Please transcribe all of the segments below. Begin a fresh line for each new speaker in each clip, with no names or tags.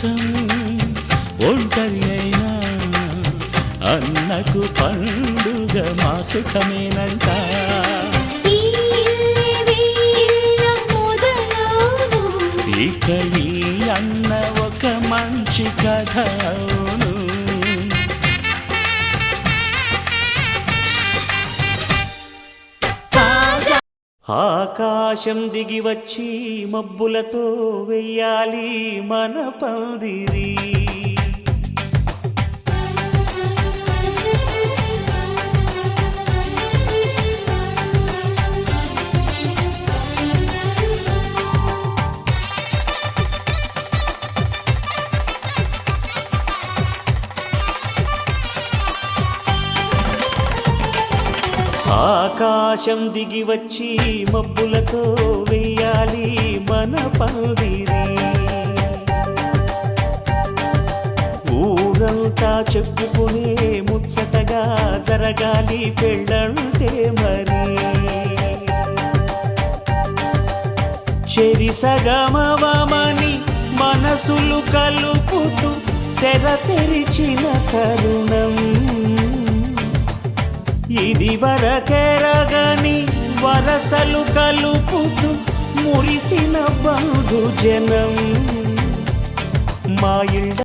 కోసం ఒంటరి అయినా అన్నకు పండుగ మా సుఖమేనంట. ఇక ఈ అన్న ఒక మంచి కథ అవును. ఆకాశం దిగి వచ్చి మబ్బులతో వెయ్యాలి మన పందిరి. ఆకాశం దిగి వచ్చి మబ్బులతో వెయ్యాలి మన పందిరి. ఊరంతా చెప్పుకునే ముచ్చటగా జరగాలి పెళ్ళంటే మరి. చెరిసగమవమని మనసులు కలుపుతూ తెర తెరిచిన తరుణం ఇది వరకెరగని వరసలు కలుపుతూ మురిసిన బంధుజనం మా ఇళ్ళ.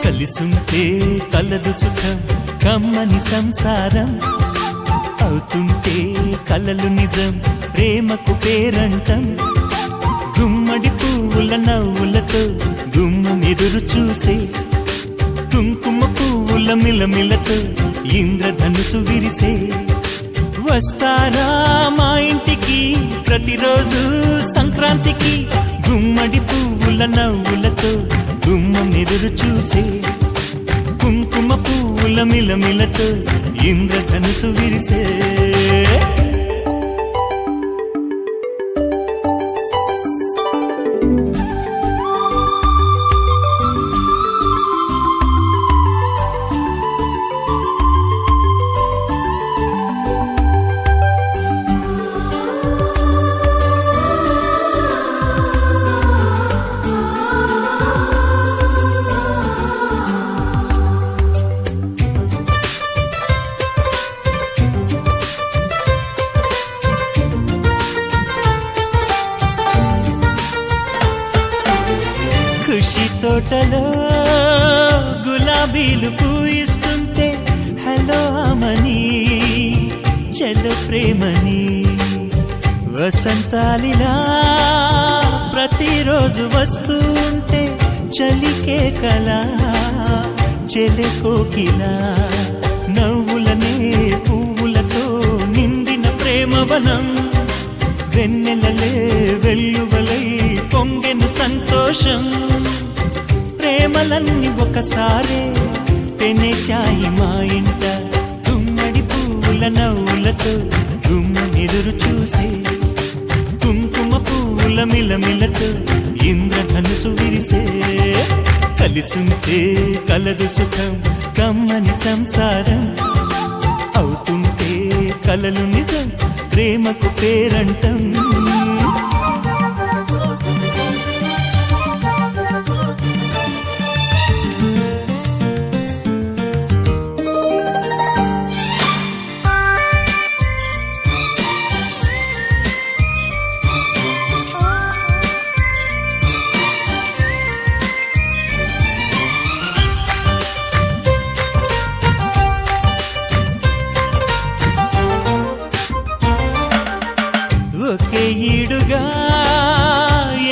కలిసుంటే కలదు సుఖం కమ్మని సంసారం అవుతుంటే కలలు నిజం ప్రేమకు పేరంటం. గుమ్మడి పువ్వుల నవ్వులతో గుమ్మం ఎదురు చూసే కుంకుమ పువ్వుల మిలమిలతో ఇంద్రధనుసు విరిసే. వస్తారా మా ఇంటికి ప్రతిరోజు సంక్రాంతికి గుమ్మడి పువ్వుల నవ్వులతో గుమ్మం ఎదురు చూసే కుంకుమ పువ్వుల మిలమిలతో ఇంద్రధనుసు విరిసే. ఖుషి తోటలో గులాబీలు పూయిస్తుంటే హలో అమని చలో ప్రేమని. వసంతాలిలా ప్రతిరోజు వస్తూ ఉంటే చలికే కలా చెలె కోకిలా. నవ్వులనే పువ్వులతో నిండిన ప్రేమవనం వెన్నెలలే వెల్లువలై పొంగెను సంతోషం. ప్రేమలన్నీ ఒకసారే పెనేశాయి మా ఇంట. గుమ్మడి పువ్వుల నవ్వులతో గుమ్మెదురు చూసే కుంకుమ పువ్వుల మిలమిలతో ఇంద్రధనుసు విరిసే. కలిసుంటే కలదు సుఖం కమ్మని సంసారం అవుతుంటే కలలు నిజం ప్రేమకు పేరంటం. ఒకే ఈడుగా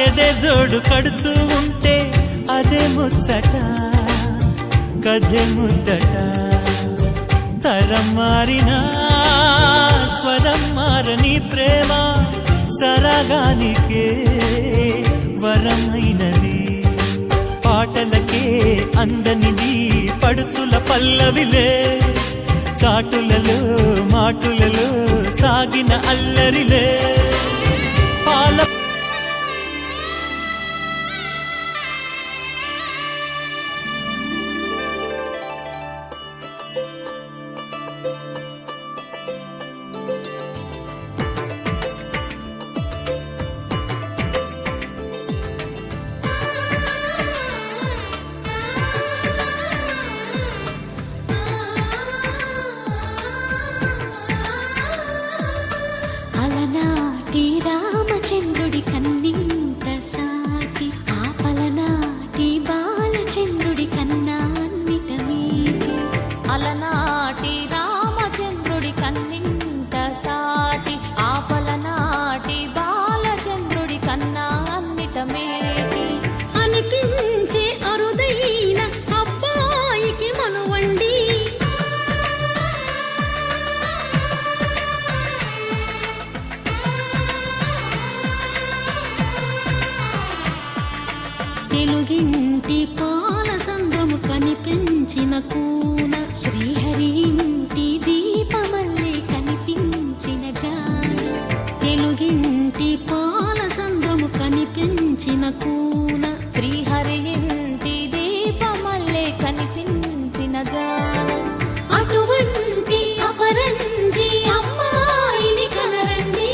ఎదే జోడు కడుతూ ఉంటే అదే ముచ్చట కథే ముద్దట. తరం మారినా స్వరం మారని ప్రేమ సరగానికే వరమైనది, పాటలకే అందనిది పడుచుల పల్లవిలే, చాటులలో మాటులలో సాగిన అల్లరిలే, పాల
అలనాటి రామచంద్రుడి కన్నింత సాటి, ఆపలనాటి బాలచంద్రుడి కన్నా అన్నిట మీటి.
అలనాటి రామచంద్రుడి కన్నింత సాటి, ఆపలనాటి బాలచంద్రుడి కన్నా అన్నిట మేటి.
అనిపించే అరుదైన అబ్బాయికి మనువండి, తెలుగింటి పాల సంద్రము కనిపించిన కూన, శ్రీహరి ఇంటి దీపమల్లే కనిపించిన జాడ. తెలుగింటి పాల సంద్రము కనిపించిన కూన,
శ్రీహరి ఇంటి దీపమల్లే కనిపించిన జాడ.
అటువంటి అపరంజి అమ్మాయిని కనరండి.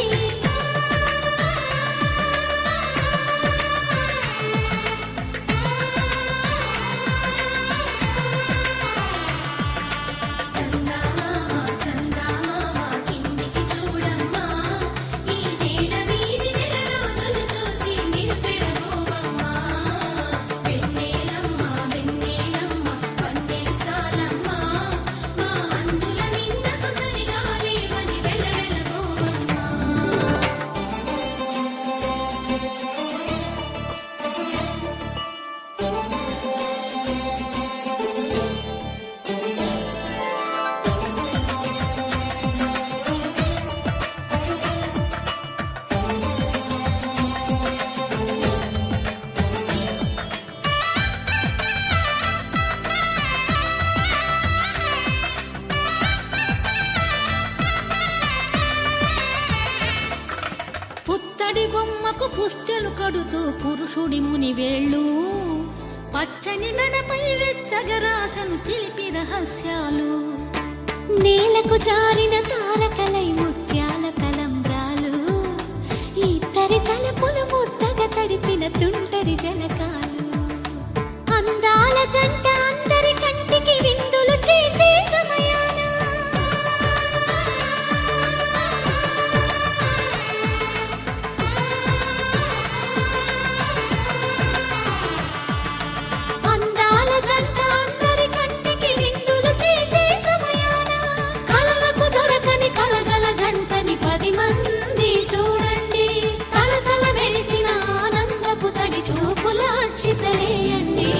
పుత్తడి బొమ్మకు పుస్తెలు కడుతూ పురుషుడి ముని వేళ్ళు, పచ్చని మెడపై వెచ్చగరాసను చిలిపి రహస్యాలు, నేలకు జారిన తారకలై ముత్యాల తలంబ్రాలు, ఇద్దరి తలపులు ముద్దగా తడిపిన తుంటరి జలకాలు. అందాల జంట అందరి కంటికి విందులు చేసే సమయాన అందాల జంట అందరి కంటికి విందులు చేసే సమయాన, కలలకు దొరకని కలగల జంటని 10 మంది చూడండి. తలతల మెరిసిన ఆనందపు తడి చూపుల అక్షితలేయండి.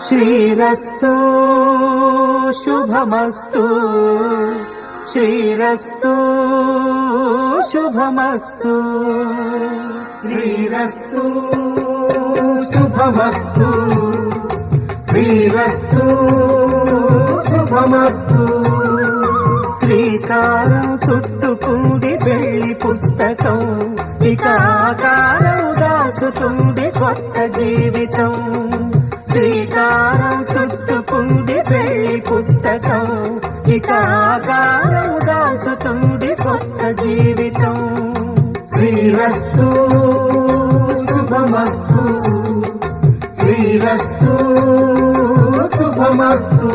శ్రీరస్తు శుభమస్తు, శ్రీరస్తు శుభమస్తు, శ్రీరస్తు శుభమస్తు, శ్రీరస్తు శుభమస్తు. శ్రీకారం చుట్టుకుంది పెళ్లి పుస్తకం, ఇక ఆకారం దాచుతుంది కొత్త జీవితం. శ్రీకారం చుట్టుకుంది పెళ్లి పుస్తకం, ఇక ఆకారం దాచుతుంది కొత్త జీవితం. శ్రీరస్తు శుభమస్తు, శ్రీరస్తు శుభమస్తు.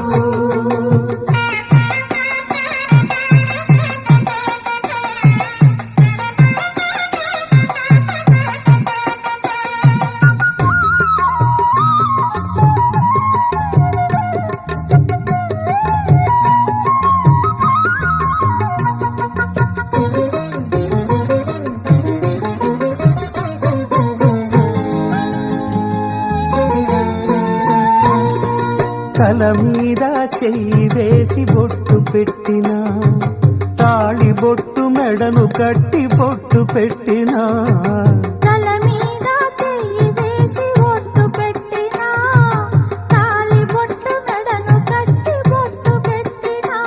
తల మీద చెయ్యి వేసి బొట్టు పెట్టినా తాళి బొట్టు మెడను కట్టి బొట్టు పెట్టినా
తల మీద చెయ్యి వేసి బొట్టు పెట్టినా తాళి బొట్టు మెడను కట్టి బొట్టు పెట్టినా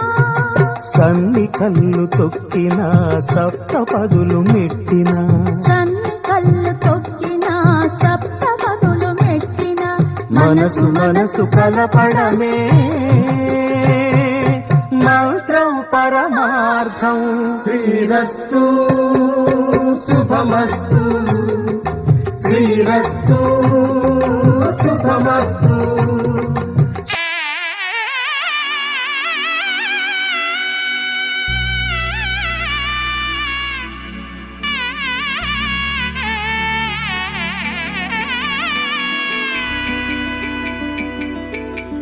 సన్ని కళ్ళు తొక్కినా సప్తపదులు మెట్టినా
సన్ని కళ్ళు తొక్కినా సప్తపదులు మెట్టినా
మనసు మనసు కలపడమే మంత్రం పరమార్థం శ్రీరస్తు శుభమస్తు శ్రీరస్తు శుభమస్తు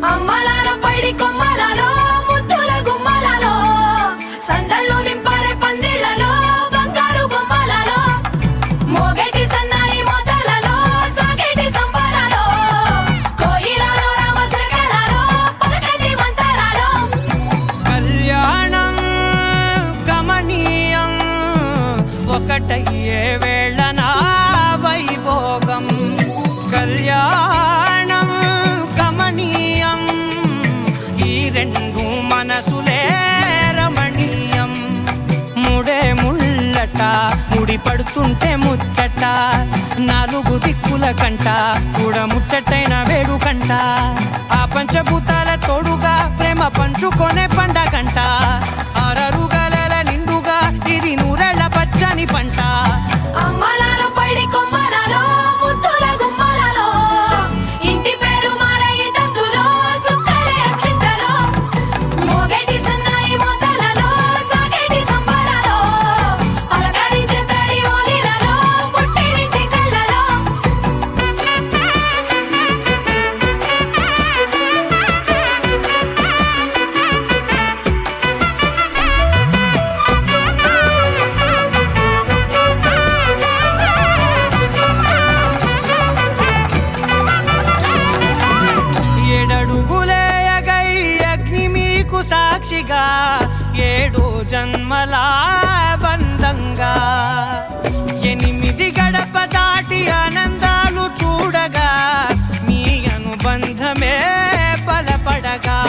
అమ్మలాల పైడి కొమ్మలలో ముద్దుల గుమ్మలలో సందళ్ళు నింపారే పందిళ్లలో బంగారు బొమ్మలలో మోగేటి సన్నాయి మోతలలో సాగేటి సంబరాలో కోయిలలో రామశకలలో పలకటి మంతరాలో
కళ్యాణం గమనీయం ఒకటయ్యే వేళ నా వైభోగం కళ్యాణం గమనీయం ఈ రెండు మనసులే రమణీయం ముడే ముళ్ళట ముడి పడుతుంటే ముచ్చట నాలుగు దిక్కుల కంట చూడ ముచ్చటైన వేడుకంట ఆ పంచభూతాల తోడుగా ప్రేమ పంచుకొనే పండగంట ఆరరుగల నిండుగా ఇది నూరెళ్ళ పచ్చని పంట
అమ్మలాల పైడి కొమ్మలలో ముద్దుల గుమ్మలలో ఇంటి పేరు మారయి తంతులో చుక్కలే అక్షింతలో మోగేటి సన్నాయి మోతలలో సాగేటి సంబరాలో పలకరించే తడి ఓలిలలో పుట్టినింటి కళ్ళలో
ఏడడుగులే ఎగై అగ్ని మీకు సాక్షిగా ఏడు జన్మల బంధంగా ఎనిమిది గడప దాటి ఆనందాలు చూడగా మీ అనుబంధమే బలపడగా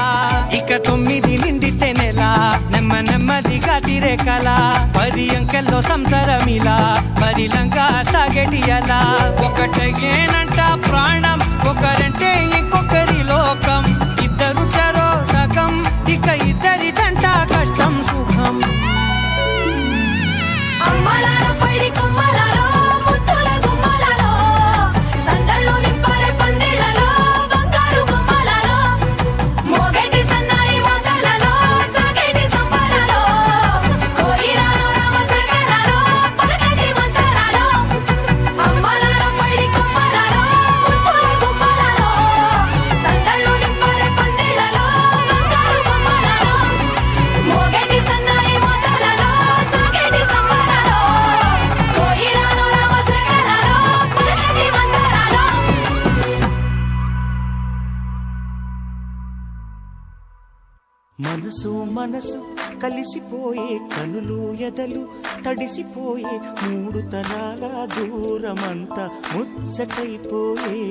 ఇక 9 నిండితే నెల నెమ్మదిగా తిరే కల 10 అంకెల్లో సంసారమిలా పరిలంగా సాగేటి అలా ఒకటేనంట ప్రాణం ఒకరంటే ఇంకొకరి లోకం ఇద్దరు చరో సగం ఇక ఇద్దరిదంట కష్టం సుఖం
అమ్మలాల పైడి కొమ్మలలో ముద్దుల గుమ్మలలో సందళ్ళు నింపారే పందిళ్లలో బంగారు బొమ్మలలో మోగేటి సన్నాయి మోతలలో సాగేటి సంబరాలో కోయిలలో రామశకలలో పలకటి మంతరాలో అమ్మలాల పైడి కొమ్మలలో ముద్దుల గుమ్మలలో సందళ్ళు నింపారే పందిళ్లలో బంగారు బొమ్మలలో మోగేటి సన్నాయి మోతలలో సాగేటి సంబరాలో కోయిలలో రామశకలలో పలకటి మంతరాలో
మనసు మనసు కలిసిపోయే కనులు ఎదలు తడిసిపోయే 3 తరాల దూరమంతా ముచ్చటైపోయే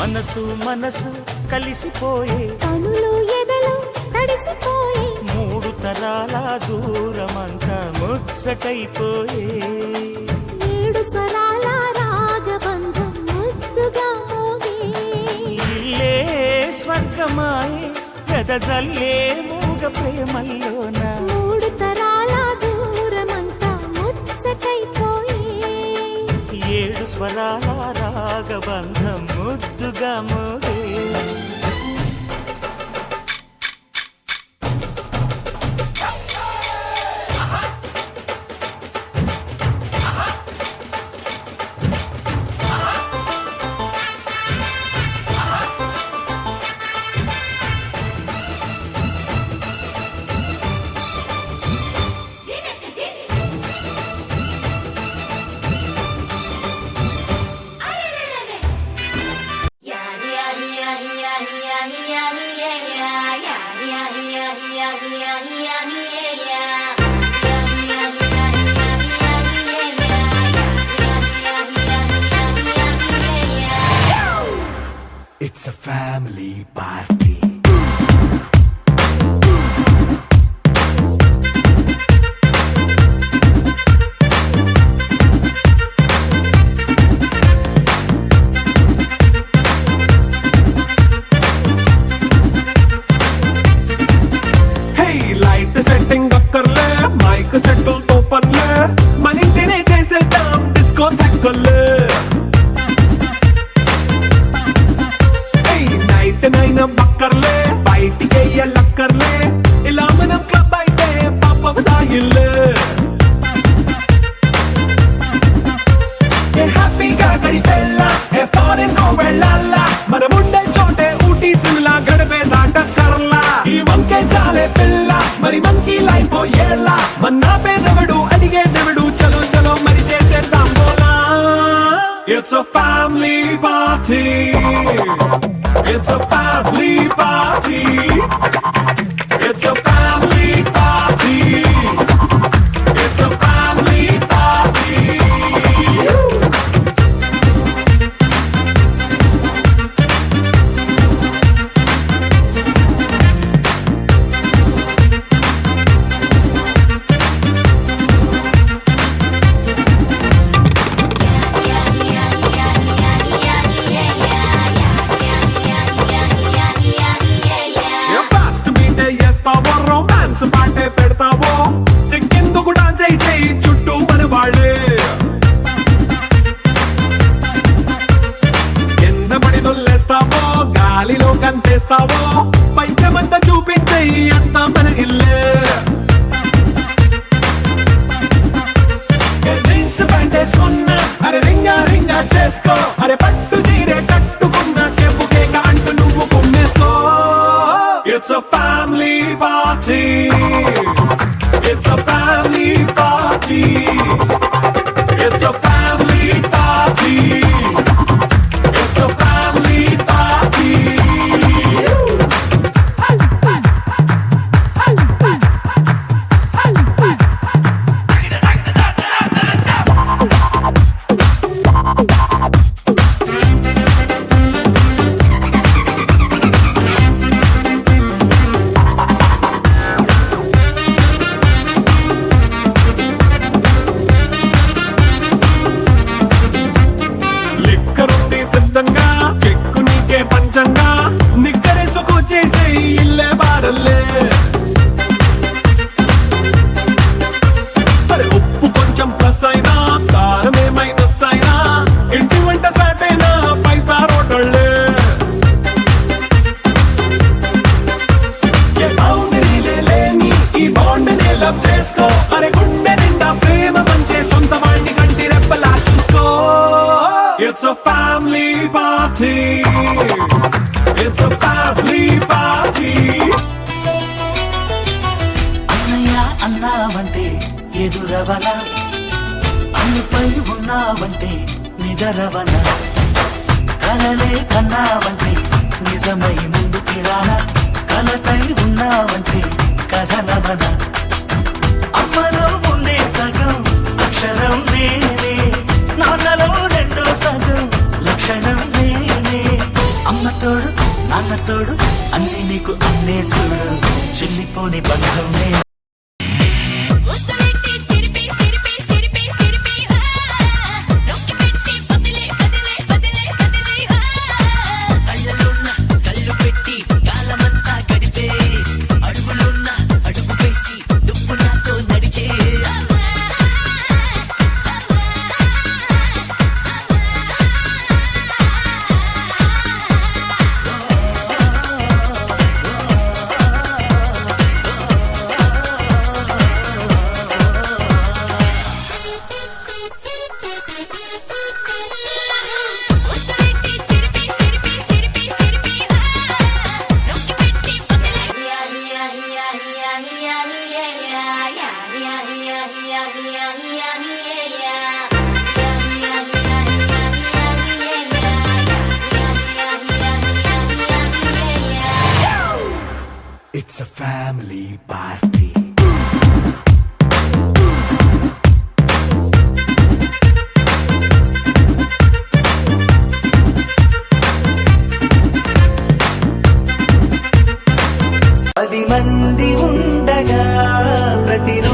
మనసు మనసు కలిసిపోయే
కనులు ఎదలు తడిసిపోయి
3 తరాల దూరమంతా ముచ్చటైపోయే
7 స్వరాల రాగబంధం ముద్దుగా మోగే
ఇల్లే స్వర్గమాయే వెదజల్లే మూగ ప్రేమల్లోన
3 తరాల దూరమంతా ముచ్చటైపోయి
7 స్వరాల రాగబంధం ముద్దుగా మోగే
family party.
లైట్ సెట్టింగ్ అక్కర్లే మైక్ సెట్టు తో పనిలే మన ఇంటినే చేసేద్దాం డిస్కో తక్కువలే నైట్ నైన్ బక్కర్లే బయటికి వెయ్యలక్కర్లే ఇలా మనం క్లబ్ అయితే పాపం దాయిల్లే హ్యాపీగా గడిపెళ్ళ ఏ ఫారెన్ కో వెళ్ళాల మనం ఉండే చోటే ఊటీ సిమ్లా గడిపే దాటక్కర్లా ఈ వంకే చాలే పిల్ల మరి మనకి లైఫ్ ఏళ్ళ మన్నా పేదవడు అడిగే దేవుడు చలో చలో మరి చేసేద్దాం బోలా it's a family party it's a family party it's a family party it's a family party romance పాటే పెడతావో సిక్కెందుకు డాన్స్ అయితే చుట్టూ మన వాళ్ళే ఎంత పడి దొల్లేస్తావో గాలిలో కంటేస్తావో పైకమంతా చూపించే అంతా మన ఇల్లే జీన్స్ ప్యాంటేసుకున్నా అరే రింగా రింగా చేసుకో అరే పట్టు చీరే కట్టుకున్న చెప్పుకే అంటూ నువ్వు కుమ్మేసుకో It's a family party. It's a family party. It's a family party. It's a family party. సిద్ధంగా కెక్కు నీకే పంచంగా నిక్కరేసుకు చేసే ఇల్లే బారల్లే మరి ఉప్పు కొంచెం ప్లస్ అయినా కారమే మైనస్ అయినా ఇంటి వంట సాటైనా 5 స్టార్ హోటళ్ళే ఏ బౌండరీలే లేని ఈ బాండ్ ని లవ్ చేసుకో అరే గుండె నిండా ప్రేమ పంచే సొంత వాడిని కంటి రెప్పలా చూసుకో It's a family party. It's a family party.
అన్నయ్య అన్నావంటే ఎదురవన అన్నిపై ఉన్నావంటే నిదరవన కలలే కన్నావంటే నిజమై ముందుకి రానా కలతై ఉన్నావంటే కథనవన అమ్మలో ఉండే సగం అక్షరం నేనే నాన్నలో రెండో సగం లక్షణం నేనే అమ్మ తోడు నాన్న తోడు అన్ని నీకు అన్నే చూడు చెల్లిపోని బంధం నేను
ముద్దులెట్టి చిరిపి చిరిపి చిరిపి చిరిపి నొక్కి పెట్టి బదిలే బదిలే బదిలే బదిలే
కళ్ళలున్న కళ్ళు పెట్టి కాలమంతా గడిపే అడుగులున్న అడుగు వేసి నువ్వు నాతో నడిచే
ముద్దులెట్టి చిరిపి చిరిపి చిరిపి చిరిపి నొక్కి పెట్టి బదిలే
It's a family party.
మంది ఉండగా ప్రతిరోజు